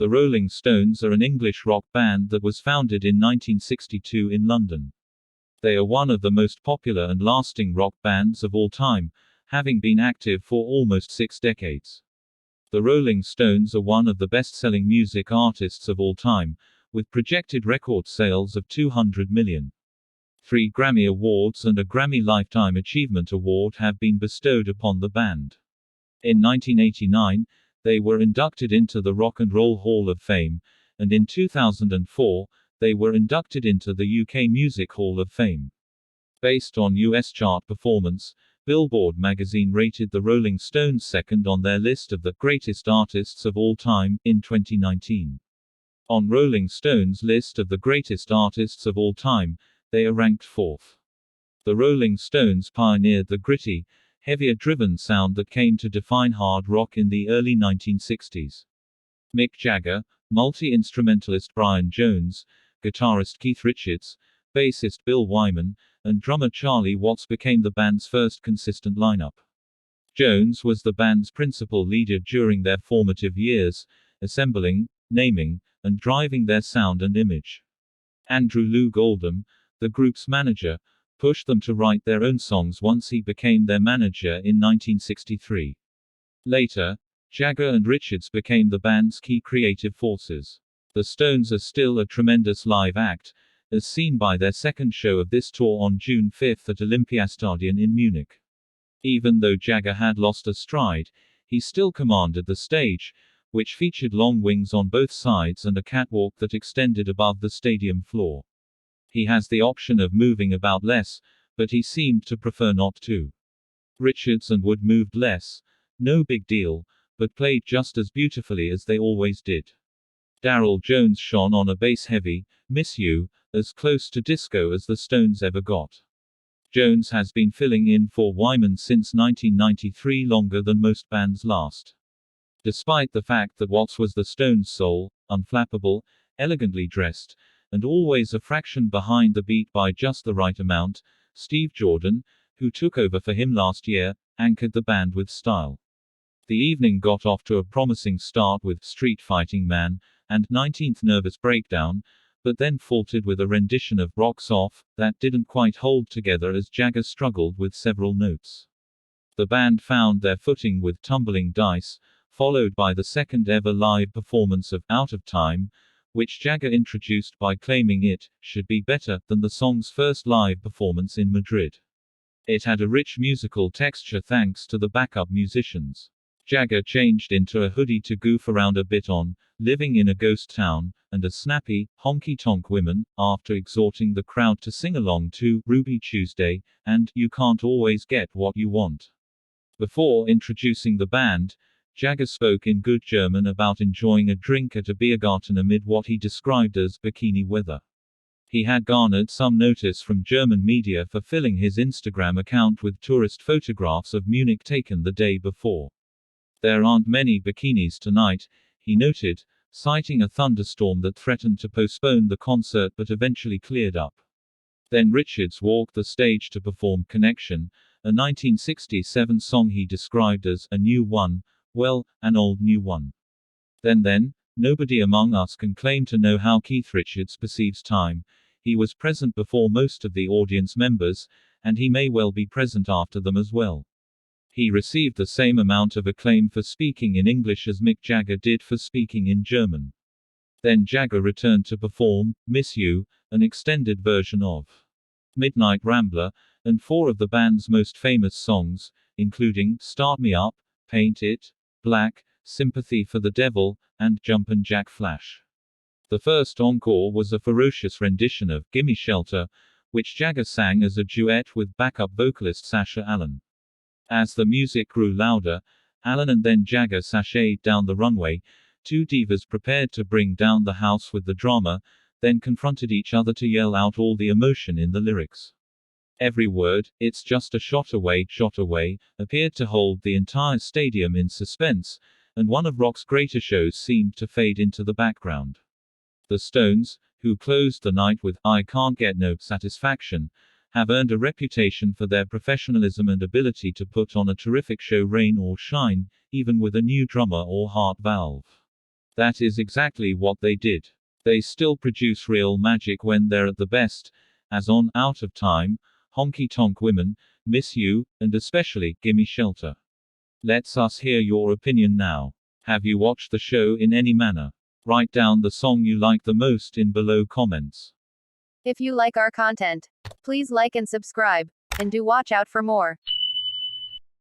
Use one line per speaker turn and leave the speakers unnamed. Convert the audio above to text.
The Rolling Stones are an English rock band that was founded in 1962 in London. They are one of the most popular and lasting rock bands of all time, having been active for almost 6 decades. The Rolling Stones are one of the best-selling music artists of all time, with projected record sales of 200 million. 3 Grammy Awards and a Grammy Lifetime Achievement Award have been bestowed upon the band. In 1989, they were inducted into the Rock and Roll Hall of Fame, and in 2004, they were inducted into the UK Music Hall of Fame. Based on US chart performance, Billboard magazine rated the Rolling Stones second on their list of the greatest artists of all time in 2019. On Rolling Stone's list of the greatest artists of all time, they are ranked 4th. The Rolling Stones pioneered the gritty, heavier-driven sound that came to define hard rock in the early 1960s. Mick Jagger, multi-instrumentalist Brian Jones, guitarist Keith Richards, bassist Bill Wyman, and drummer Charlie Watts became the band's first consistent lineup. Jones was the band's principal leader during their formative years, assembling, naming, and driving their sound and image. Andrew Loog Oldham, the group's manager, pushed them to write their own songs once he became their manager in 1963. Later, Jagger and Richards became the band's key creative forces. The Stones are still a tremendous live act, as seen by their second show of this tour on June 5 at Olympiastadion in Munich. Even though Jagger had lost a stride, he still commanded the stage, which featured long wings on both sides and a catwalk that extended above the stadium floor. He has the option of moving about less, but he seemed to prefer not to. Richards and Wood moved less, no big deal, but played just as beautifully as they always did. Darryl Jones shone on a bass-heavy, Miss You, as close to disco as the Stones ever got. Jones has been filling in for Wyman since 1993, longer than most bands last. Despite the fact that Watts was the Stones' soul, unflappable, elegantly dressed, and always a fraction behind the beat by just the right amount, Steve Jordan, who took over for him last year, anchored the band with style. The evening got off to a promising start with Street Fighting Man and 19th Nervous Breakdown, but then faltered with a rendition of Rocks Off that didn't quite hold together as Jagger struggled with several notes. The band found their footing with Tumbling Dice, followed by the second ever live performance of Out of Time, which Jagger introduced by claiming it should be better than the song's first live performance in Madrid. It had a rich musical texture thanks to the backup musicians. Jagger changed into a hoodie to goof around a bit on Living in a Ghost Town, and a snappy, honky-tonk women, after exhorting the crowd to sing along to Ruby Tuesday and You Can't Always Get What You Want. Before introducing the band, Jagger spoke in good German about enjoying a drink at a Biergarten amid what he described as bikini weather. He had garnered some notice from German media for filling his Instagram account with tourist photographs of Munich taken the day before. There aren't many bikinis tonight, he noted, citing a thunderstorm that threatened to postpone the concert but eventually cleared up. Then Richards walked the stage to perform Connection, a 1967 song he described as a new one. Well, an old new one. Then, nobody among us can claim to know how Keith Richards perceives time. He was present before most of the audience members, and he may well be present after them as well. He received the same amount of acclaim for speaking in English as Mick Jagger did for speaking in German. Then Jagger returned to perform Miss You, an extended version of Midnight Rambler, and 4 of the band's most famous songs, including Start Me Up, Paint It Black, Sympathy for the Devil, and Jumpin' Jack Flash. The first encore was a ferocious rendition of Gimme Shelter, which Jagger sang as a duet with backup vocalist Sasha Allen. As the music grew louder, Allen and then Jagger sashayed down the runway, 2 divas prepared to bring down the house with the drama, then confronted each other to yell out all the emotion in the lyrics. Every word, "It's just a shot away," appeared to hold the entire stadium in suspense, and one of rock's greater shows seemed to fade into the background. The Stones, who closed the night with I Can't Get No Satisfaction, have earned a reputation for their professionalism and ability to put on a terrific show rain or shine, even with a new drummer or heart valve. That is exactly what they did. They still produce real magic when they're at the best, as on Out of Time, Honky Tonk Women, Miss You, and especially Gimme Shelter. Let's us hear your opinion now. Have you watched the show in any manner? Write down the song you like the most in below comments.
If you like our content, please like and subscribe, and do watch out for more.